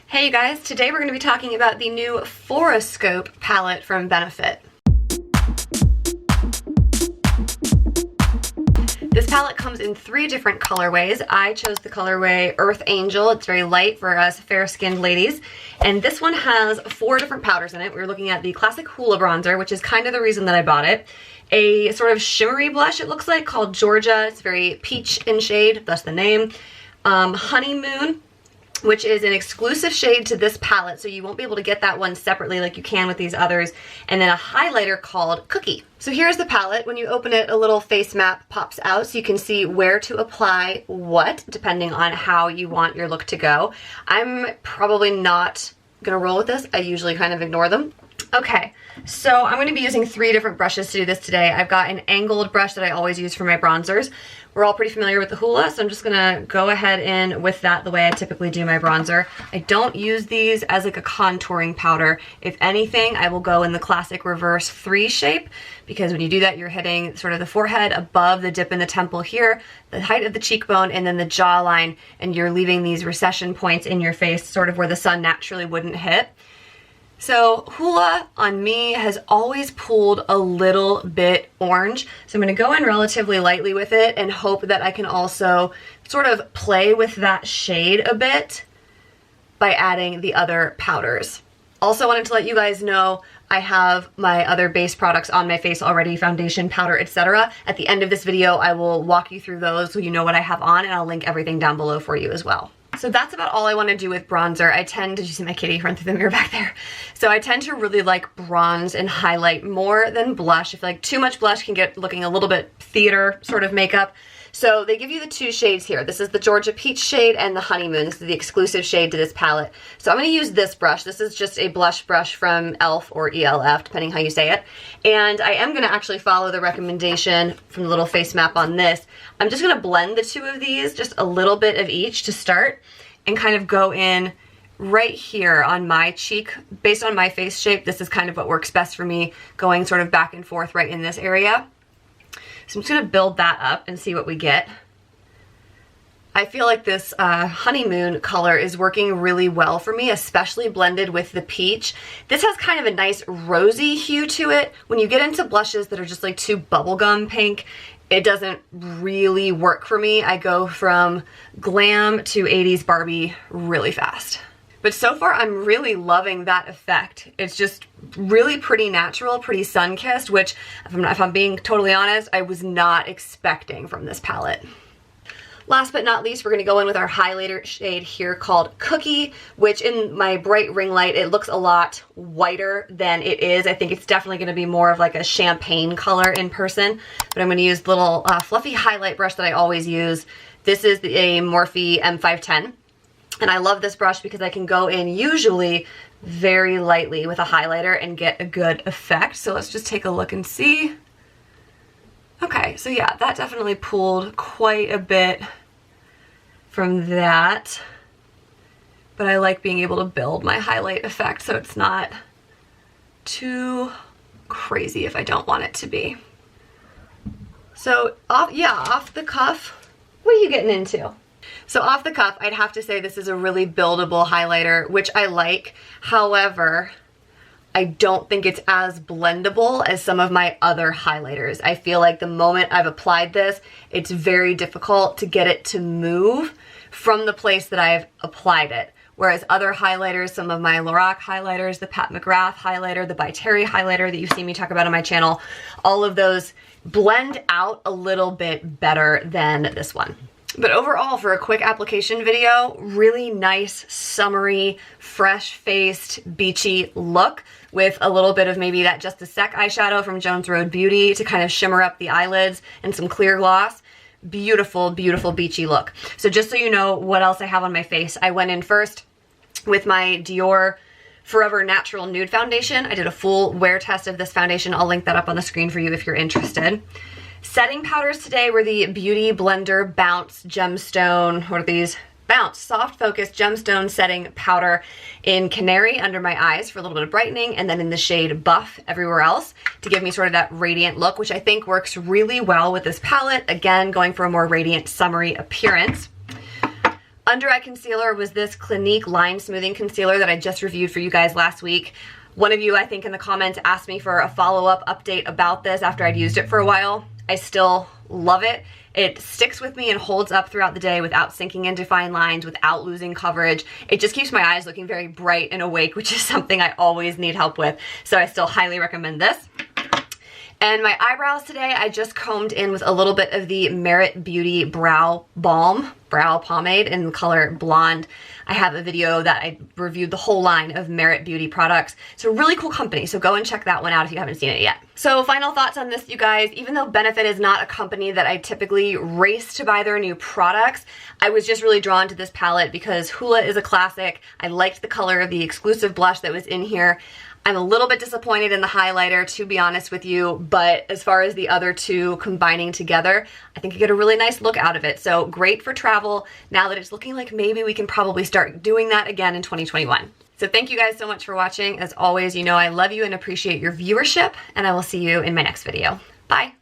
Hey you guys, today we're going to be talking about the new Fouroscope palette from Benefit. This palette comes in 3 different colorways. I chose the colorway Earth Angel. It's very light for us fair-skinned ladies. And this one has 4 different powders in it. We were looking at the classic Hoola bronzer, which is kind of the reason that I bought it. A sort of shimmery blush, it looks like, called Georgia. It's very peach in shade, thus the name. Honeymoon, which is an exclusive shade to this palette, so you won't be able to get that one separately like you can with these others. And then a highlighter called Cookie. So here's the palette. When you open it, a little face map pops out so you can see where to apply what, depending on how you want your look to go. I'm probably not gonna roll with this. I usually kind of ignore them. Okay, so I'm going to be using 3 different brushes to do this today. I've got an angled brush that I always use for my bronzers. We're all pretty familiar with the Hoola, so I'm just going to go ahead in with that the way I typically do my bronzer. I don't use these as like a contouring powder. If anything, I will go in the classic reverse 3 shape, because when you do that, you're hitting sort of the forehead above the dip in the temple here, the height of the cheekbone, and then the jawline, and you're leaving these recession points in your face, sort of where the sun naturally wouldn't hit. So Hoola on me has always pulled a little bit orange. So I'm going to go in relatively lightly with it and hope that I can also sort of play with that shade a bit by adding the other powders. Also wanted to let you guys know I have my other base products on my face already, foundation, powder, etc. At the end of this video, I will walk you through those so you know what I have on, and I'll link everything down below for you as well. So that's about all I want to do with bronzer. did you see my kitty run through the mirror back there? So I tend to really like bronze and highlight more than blush. I feel like too much blush can get looking a little bit theater sort of makeup. So they give you the 2 shades here. This is the Georgia Peach shade and the Honeymoon. This is the exclusive shade to this palette. So I'm going to use this brush. This is just a blush brush from ELF or ELF, depending how you say it. And I am going to actually follow the recommendation from the little face map on this. I'm just going to blend the 2 of these, just a little bit of each to start, and kind of go in right here on my cheek. Based on my face shape, this is kind of what works best for me, going sort of back and forth right in this area. So I'm just going to build that up and see what we get. I feel like this Honeymoon color is working really well for me, especially blended with the peach. This has kind of a nice rosy hue to it. When you get into blushes that are just like too bubblegum pink, it doesn't really work for me. I go from glam to 80s Barbie really fast. But so far, I'm really loving that effect. It's just really pretty natural, pretty sun-kissed, which, if I'm being totally honest, I was not expecting from this palette. Last but not least, we're going to go in with our highlighter shade here called Cookie, which in my bright ring light, it looks a lot whiter than it is. I think it's definitely going to be more of like a champagne color in person, but I'm going to use the little fluffy highlight brush that I always use. This is a Morphe M510. And I love this brush because I can go in usually very lightly with a highlighter and get a good effect. So let's just take a look and see. Okay, so yeah, that definitely pulled quite a bit from that. But I like being able to build my highlight effect so it's not too crazy if I don't want it to be. So off the cuff, what are you getting into? So off the cuff, I'd have to say this is a really buildable highlighter, which I like. However, I don't think it's as blendable as some of my other highlighters. I feel like the moment I've applied this, it's very difficult to get it to move from the place that I've applied it. Whereas other highlighters, some of my Lorac highlighters, the Pat McGrath highlighter, the By Terry highlighter that you've seen me talk about on my channel, all of those blend out a little bit better than this one. But overall, for a quick application video, really nice, summery, fresh-faced, beachy look with a little bit of maybe that Just a Sec eyeshadow from Jones Road Beauty to kind of shimmer up the eyelids and some clear gloss. Beautiful, beautiful beachy look. So just so you know what else I have on my face, I went in first with my Dior Forever Natural Nude Foundation. I did a full wear test of this foundation. I'll link that up on the screen for you if you're interested. Setting powders today were the Beauty Blender Bounce Gemstone, what are these? Bounce Soft Focus Gemstone Setting Powder in Canary under my eyes for a little bit of brightening, and then in the shade Buff everywhere else to give me sort of that radiant look, which I think works really well with this palette. Again, going for a more radiant, summery appearance. Under eye concealer was this Clinique Line Smoothing Concealer that I just reviewed for you guys last week. One of you, I think in the comments, asked me for a follow-up update about this after I'd used it for a while. I still love it. It sticks with me and holds up throughout the day without sinking into fine lines, without losing coverage. It just keeps my eyes looking very bright and awake, which is something I always need help with. So I still highly recommend this. And my eyebrows today, I just combed in with a little bit of the Merit Beauty Brow Balm, brow pomade in the color Blonde. I have a video that I reviewed the whole line of Merit Beauty products. It's a really cool company, so go and check that one out if you haven't seen it yet. So final thoughts on this, you guys. Even though Benefit is not a company that I typically race to buy their new products, I was just really drawn to this palette because Hoola is a classic. I liked the color of the exclusive blush that was in here. I'm a little bit disappointed in the highlighter, to be honest with you, but as far as the other two combining together, I think you get a really nice look out of it. So great for travel now that it's looking like maybe we can probably start doing that again in 2021. So thank you guys so much for watching. As always, you know I love you and appreciate your viewership, and I will see you in my next video. Bye.